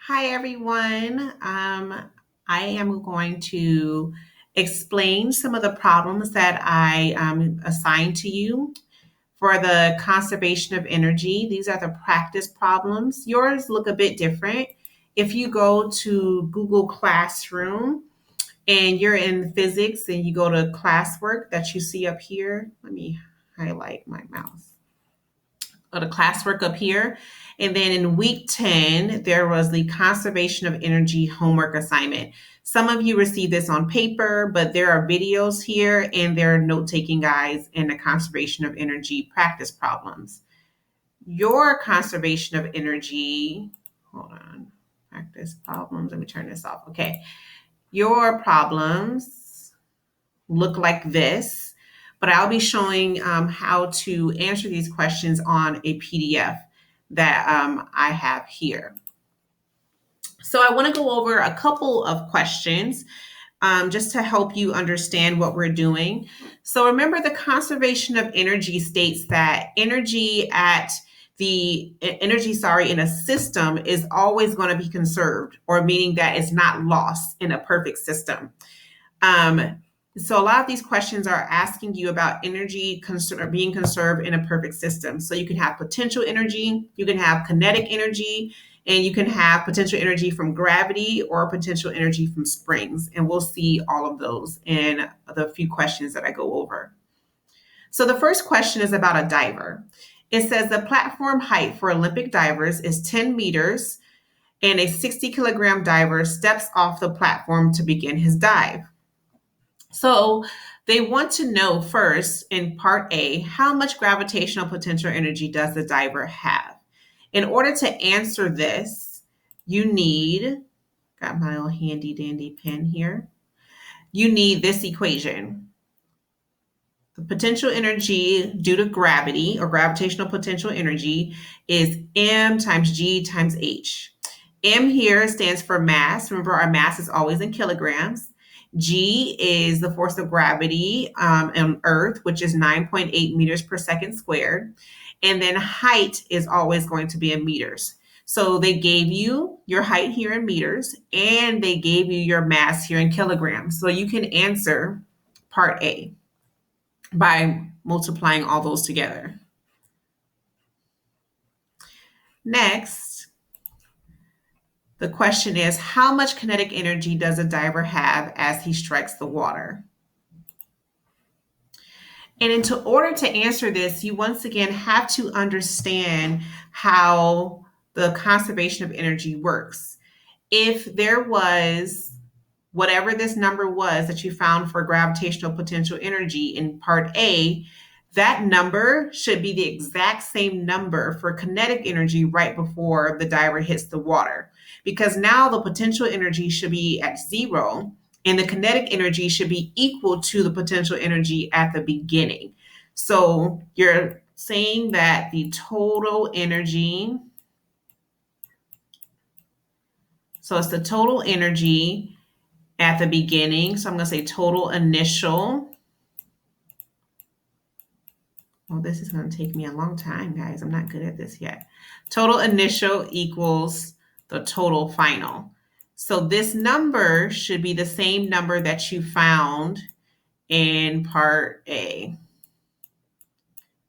Hi, everyone. I am going to explain some of the problems that I assigned to you for the conservation of energy. These are the practice problems. Yours look a bit different. If you go to Google Classroom and you're in physics and you go to classwork that you see up here, let me highlight my mouse. Go to classwork up here. And then in week 10, there was the conservation of energy homework assignment. Some of you received this on paper, but there are videos here and there are note-taking guides and the conservation of energy practice problems. Your conservation of energy, hold on, practice problems. Let me turn this off. Okay. Your problems look like this, but I'll be showing how to answer these questions on a PDF that I have here. So I want to go over a couple of questions just to help you understand what we're doing. So remember, the conservation of energy states that energy in a system is always going to be conserved, or meaning that it's not lost in a perfect system. So a lot of these questions are asking you about energy being conserved in a perfect system. So you can have potential energy, you can have kinetic energy, and you can have potential energy from gravity or potential energy from springs. And we'll see all of those in the few questions that I go over. So the first question is about a diver. It says the platform height for Olympic divers is 10 meters, and a 60-kilogram diver steps off the platform to begin his dive. So they want to know first in part A, how much gravitational potential energy does the diver have? In order to answer this, you need, got my little handy dandy pen here, you need this equation. The potential energy due to gravity, or gravitational potential energy, is M times G times H. M here stands for mass. Remember, our mass is always in kilograms. G is the force of gravity on Earth, which is 9.8 meters per second squared. And then height is always going to be in meters. So they gave you your height here in meters, and they gave you your mass here in kilograms. So you can answer part A by multiplying all those together. Next, the question is, how much kinetic energy does a diver have as he strikes the water? And in order to answer this, you once again have to understand how the conservation of energy works. If there was whatever this number was that you found for gravitational potential energy in part A, that number should be the exact same number for kinetic energy right before the diver hits the water. Because now the potential energy should be at 0, and the kinetic energy should be equal to the potential energy at the beginning. So you're saying that the total energy, so it's the total energy at the beginning. So I'm going to say total initial. Well, this is going to take me a long time, guys. I'm not good at this yet. Total initial equals the total final. So this number should be the same number that you found in part A.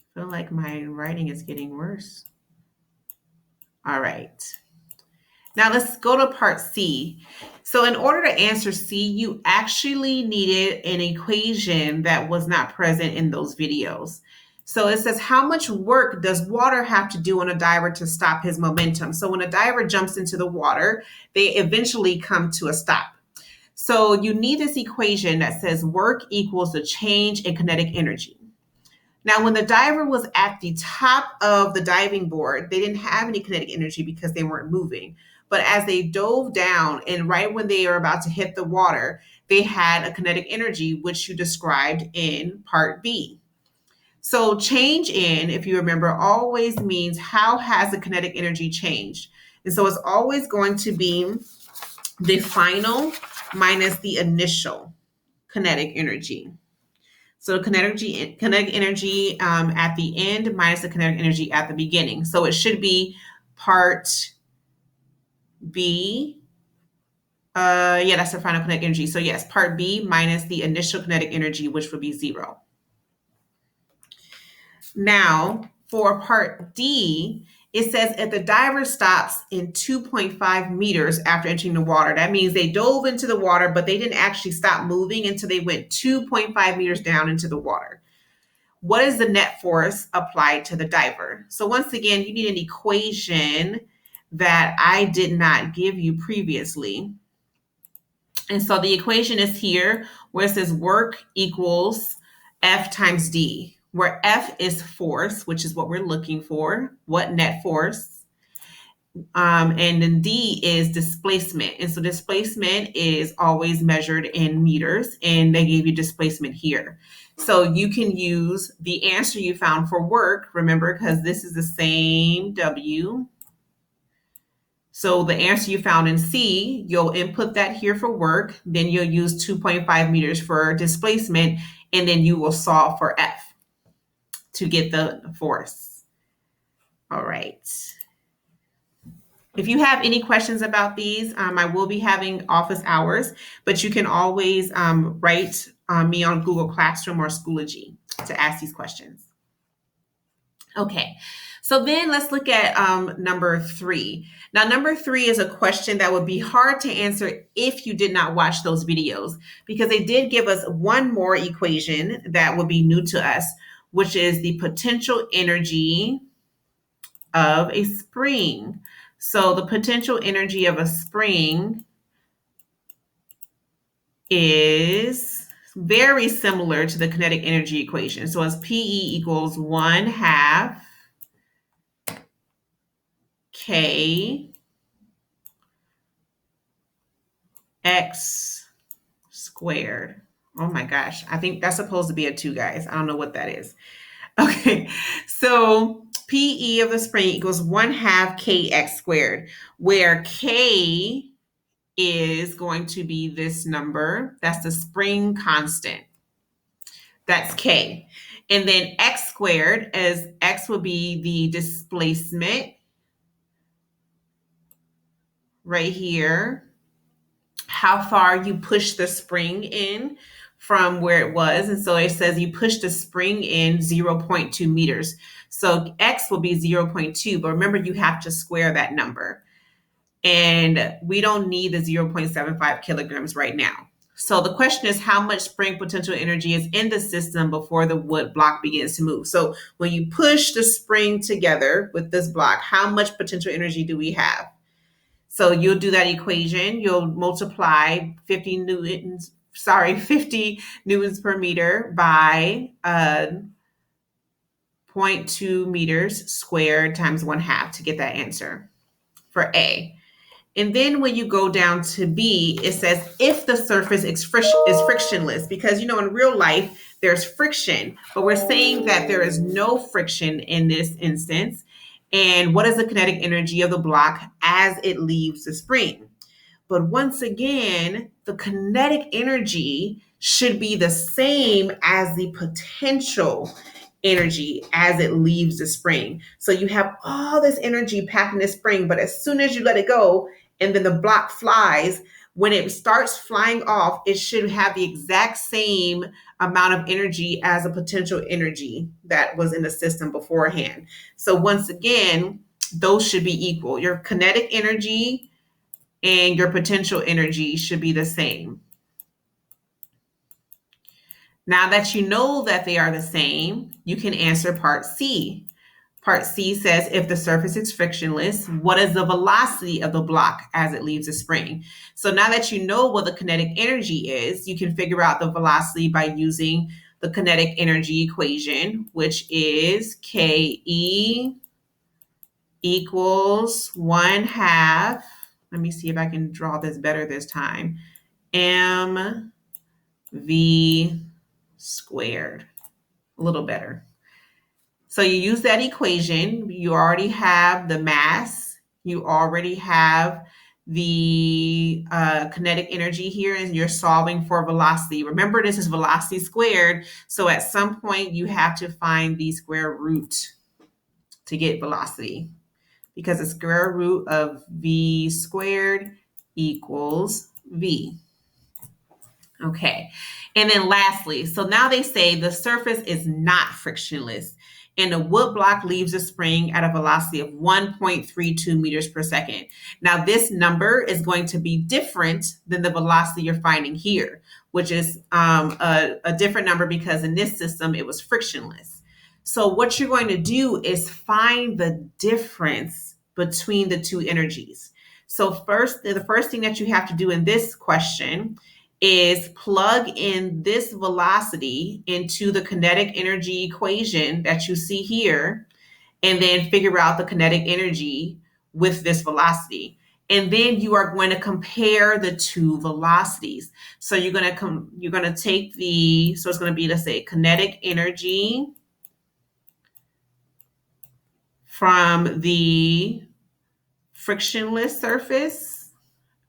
I feel like my writing is getting worse. All right. Now let's go to part C. So in order to answer C, you actually needed an equation that was not present in those videos. So it says, how much work does water have to do on a diver to stop his momentum? So when a diver jumps into the water, they eventually come to a stop. So you need this equation that says work equals the change in kinetic energy. Now, when the diver was at the top of the diving board, they didn't have any kinetic energy because they weren't moving. But as they dove down and right when they are about to hit the water, they had a kinetic energy, which you described in part B. So change in, if you remember, always means how has the kinetic energy changed? And so it's always going to be the final minus the initial kinetic energy. So kinetic energy at the end minus the kinetic energy at the beginning. So it should be part B, yeah, that's the final kinetic energy. So yes, part B minus the initial kinetic energy, which would be 0. Now, for part D, it says if the diver stops in 2.5 meters after entering the water, that means they dove into the water, but they didn't actually stop moving until they went 2.5 meters down into the water. What is the net force applied to the diver? So once again, you need an equation that I did not give you previously. And so the equation is here where it says work equals F times D, where F is force, which is what we're looking for, what net force. And then D is displacement. And so displacement is always measured in meters, and they gave you displacement here. So you can use the answer you found for work, remember, because this is the same W. So the answer you found in C, you'll input that here for work, then you'll use 2.5 meters for displacement, and then you will solve for F to get the force. All right. If you have any questions about these, I will be having office hours, but you can always write me on Google Classroom or Schoology to ask these questions. Okay, so then let's look at number 3. Now, number 3 is a question that would be hard to answer if you did not watch those videos, because they did give us one more equation that would be new to us, which is the potential energy of a spring. So the potential energy of a spring is very similar to the kinetic energy equation. So it's PE equals 1/2 K X squared. Oh my gosh, I think that's supposed to be a 2, guys. I don't know what that is. Okay, so PE of the spring equals 1/2 KX squared, where K is going to be this number. That's the spring constant. That's K. And then X squared, as X will be the displacement right here, how far you push the spring in from where it was. And so it says you push the spring in 0.2 meters. So X will be 0.2, but remember you have to square that number. And we don't need the 0.75 kilograms right now. So the question is how much spring potential energy is in the system before the wood block begins to move. So when you push the spring together with this block, how much potential energy do we have? So you'll do that equation. You'll multiply 50 newtons per meter by 0.2 meters squared times 1/2 to get that answer for A. And then when you go down to B, it says if the surface is frictionless, because in real life there's friction, but we're saying that there is no friction in this instance. And what is the kinetic energy of the block as it leaves the spring? But once again, the kinetic energy should be the same as the potential energy as it leaves the spring. So you have all this energy packed in the spring, but as soon as you let it go, and then the block flies, when it starts flying off, it should have the exact same amount of energy as a potential energy that was in the system beforehand. So once again, those should be equal. Your kinetic energy and your potential energy should be the same. Now that you know that they are the same, you can answer part C. Part C says if the surface is frictionless, what is the velocity of the block as it leaves the spring? So now that you know what the kinetic energy is, you can figure out the velocity by using the kinetic energy equation, which is KE equals 1/2. Let me see if I can draw this better this time. mv squared. A little better. So you use that equation. You already have the mass. You already have the kinetic energy here, and you're solving for velocity. Remember, this is velocity squared. So at some point, you have to find the square root to get velocity. because the square root of V squared equals V. Okay. And then lastly, so now they say the surface is not frictionless and the wood block leaves the spring at a velocity of 1.32 meters per second. Now, this number is going to be different than the velocity you're finding here, which is a different number because in this system it was frictionless. So what you're going to do is find the difference between the two energies. So the first thing that you have to do in this question is plug in this velocity into the kinetic energy equation that you see here, and then figure out the kinetic energy with this velocity. And then you are going to compare the two velocities. So you're going to take so it's going to be, let's say, kinetic energy from the frictionless surface.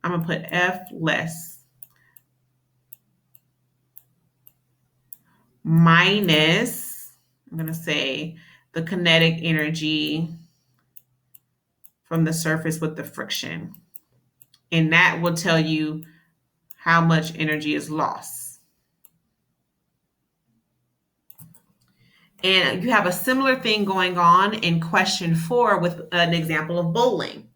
I'm going to put F less, minus, I'm going to say, the kinetic energy from the surface with the friction. And that will tell you how much energy is lost. And you have a similar thing going on in question 4 with an example of bowling.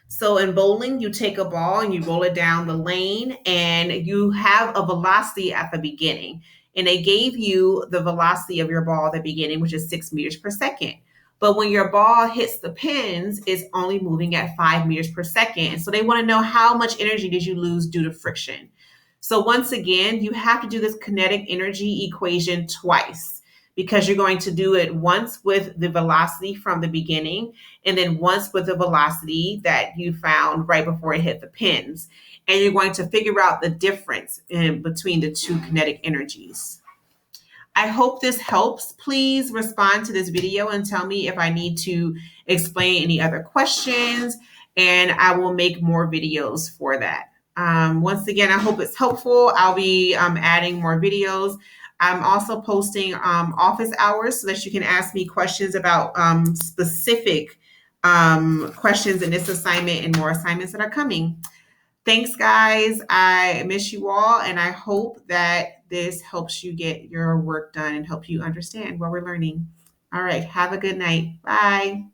So in bowling, you take a ball and you roll it down the lane and you have a velocity at the beginning. And they gave you the velocity of your ball at the beginning, which is 6 meters per second. But when your ball hits the pins, it's only moving at 5 meters per second. So they want to know how much energy did you lose due to friction. So once again, you have to do this kinetic energy equation twice, because you're going to do it once with the velocity from the beginning and then once with the velocity that you found right before it hit the pins. And you're going to figure out the difference in between the two kinetic energies. I hope this helps. Please respond to this video and tell me if I need to explain any other questions, and I will make more videos for that. Once again, I hope it's helpful. I'll be adding more videos. I'm also posting office hours so that you can ask me questions about specific questions in this assignment and more assignments that are coming. Thanks, guys. I miss you all, and I hope that this helps you get your work done and help you understand what we're learning. All right. Have a good night. Bye.